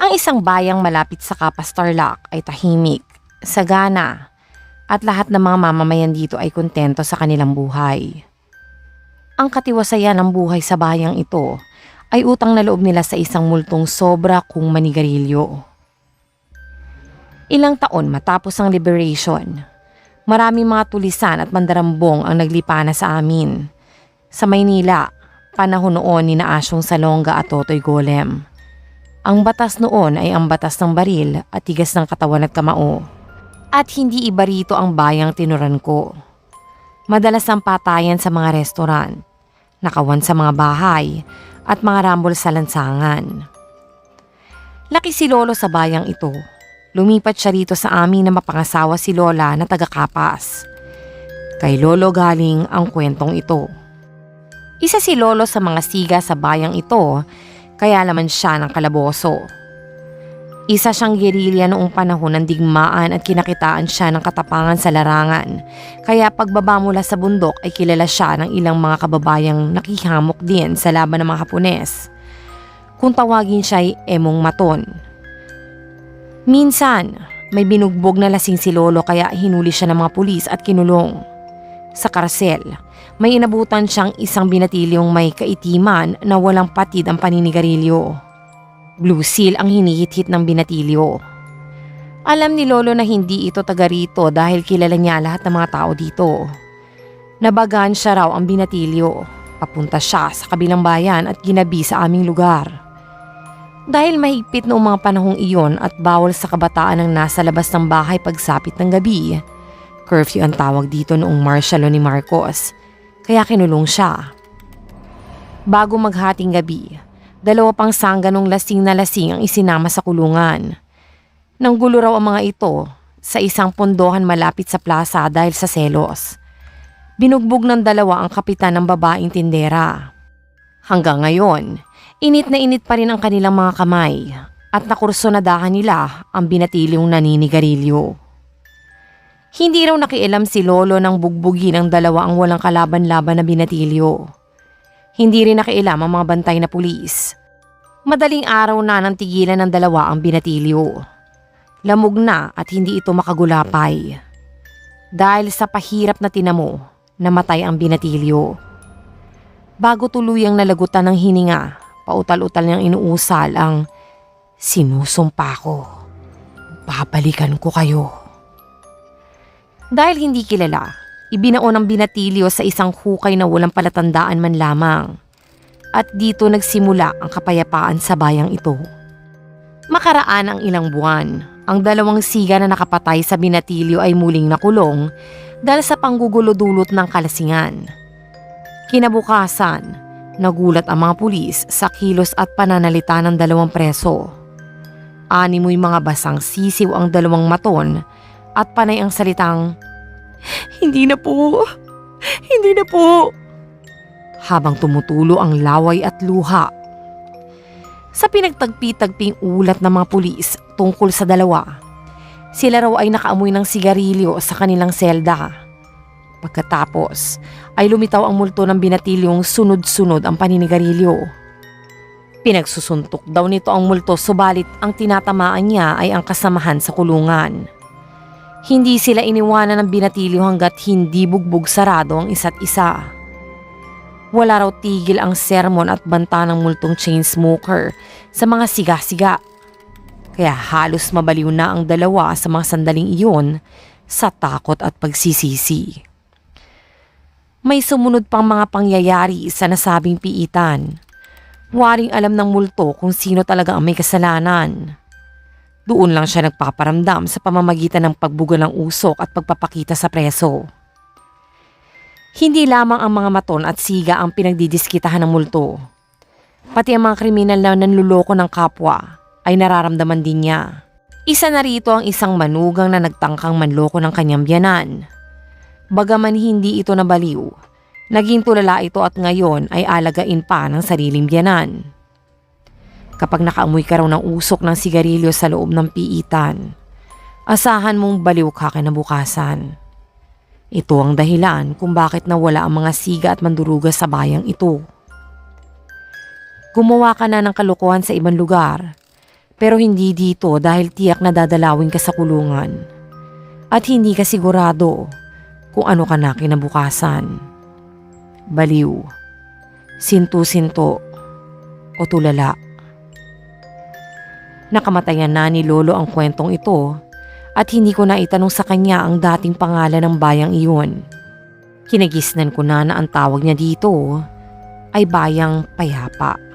Ang isang bayang malapit sa Capas Tarlac ay tahimik, sagana, at lahat ng mga mamamayan dito ay kontento sa kanilang buhay. Ang katiwasayan ng buhay sa bayang ito ay utang na loob nila sa isang multong sobra kung manigarilyo. Ilang taon matapos ang liberation, maraming mga tulisan at mandarambong ang naglipana sa amin. Sa Maynila, panahon noon ni Asyong Salonga at Totoy Golem. Ang batas noon ay ang batas ng baril at tigas ng katawan at kamao. At hindi iba rito ang bayang tinuran ko. Madalas ang patayan sa mga restoran, nakawan sa mga bahay at mga rambol sa lansangan. Laki si Lolo sa bayang ito. Lumipat siya rito sa amin na mapangasawa si Lola na taga-Capas. Kay Lolo galing ang kwentong ito. Isa si Lolo sa mga siga sa bayang ito, kaya laman siya ng kalaboso. Isa siyang gerilya noong panahon ng digmaan at kinakitaan siya ng katapangan sa larangan. Kaya pagbaba mula sa bundok ay kilala siya ng ilang mga kababayang nakihamok din sa laban ng mga Hapones. Kung tawagin siya ay Emong Maton. Minsan, may binugbog na lasing si Lolo kaya hinuli siya ng mga pulis at kinulong. Sa karsel, may inabutan siyang isang binatilyong may kaitiman na walang patid ang paninigarilyo. Blue Seal ang hinihit-hit ng binatilyo. Alam ni Lolo na hindi ito taga rito dahil kilala niya lahat ng mga tao dito. Nabagaan siya raw ang binatilyo. Papunta siya sa kabilang bayan at ginabi sa aming lugar. Dahil mahigpit noong mga panahong iyon at bawal sa kabataan ang nasa labas ng bahay pagsapit ng gabi, curfew ang tawag dito noong martial law ni Marcos, kaya kinulong siya. Bago maghating gabi, 2 pang sangganong lasing na lasing ang isinama sa kulungan. Nanggulo raw ang mga ito sa isang pondohan malapit sa plaza dahil sa selos. Binugbog ng 2 ang kapitan ng babaeng tindera. Hanggang ngayon, init na init pa rin ang kanilang mga kamay at nakursunadahan nila ang binatilyong naninigarilyo. Hindi raw nakialam si Lolo nang bugbugin ng 2 ang walang kalaban-laban na binatilyo. Hindi rin nakialam ang mga bantay na pulis. Madaling araw na nang tigilan ng 2 ang binatilyo. Lamog na at hindi ito makagulapay. Dahil sa pahirap na tinamo, namatay ang binatilyo. Bago tuluyang nalagutan ng hininga, pautal-utal niyang inuusal ang sinusumpa ko. Babalikan ko kayo. Dahil hindi kilala, ibinaon ang binatilyo sa isang hukay na walang palatandaan man lamang. At dito nagsimula ang kapayapaan sa bayang ito. Makaraan ang ilang buwan, ang 2 siga na nakapatay sa binatilyo ay muling nakulong dahil sa panggugulo-dulot ng kalasingan. Kinabukasan, nagulat ang mga pulis sa kilos at pananalita ng 2 preso. 6 mga basang sisiw ang 2 maton at panay ang salitang, "Hindi na po, hindi na po," habang tumutulo ang laway at luha. Sa pinagtagpi-tagping ulat ng mga pulis tungkol sa 2, sila raw ay nakaamoy ng sigarilyo sa kanilang selda. Pagkatapos ay lumitaw ang multo ng binatilyong sunod-sunod ang paninigarilyo. Pinagsusuntok daw nito ang multo subalit ang tinatamaan niya ay ang kasamahan sa kulungan. Hindi sila iniwanan ng binatilyo hanggat hindi bugbog sarado ang isa't isa. Wala raw tigil ang sermon at banta ng multong chain smoker sa mga siga-siga. Kaya halos mabaliw na ang 2 sa mga sandaling iyon sa takot at pagsisisi. May sumunod pang mga pangyayari sa nasabing piitan. Waring alam ng multo kung sino talaga ang may kasalanan. Doon lang siya nagpaparamdam sa pamamagitan ng pagbuga ng usok at pagpapakita sa preso. Hindi lamang ang mga maton at siga ang pinagdidiskitahan ng multo. Pati ang mga kriminal na nanluloko ng kapwa ay nararamdaman din niya. Isa na rito ang isang manugang na nagtangkang manloko ng kanyang biyanan. Bagaman hindi ito nabaliw, naging tulala ito at ngayon ay alagain pa ng sariling biyanan. Kapag nakaamoy ka raw ng usok ng sigarilyo sa loob ng piitan, asahan mong baliw ka kinabukasan. Ito ang dahilan kung bakit nawala ang mga siga at manduruga sa bayang ito. Gumawa ka na ng kalokohan sa ibang lugar, Pero hindi dito dahil tiyak na dadalawin ka sa kulungan. At hindi ka sigurado kung ano ka na kinabukasan. Baliw, sintu-sinto, o tulala. Nakamatayan na ni Lolo ang kwentong ito at hindi ko na itanong sa kanya ang dating pangalan ng bayang iyon. Kinagisnan ko na ang tawag niya dito ay Bayang Payapa.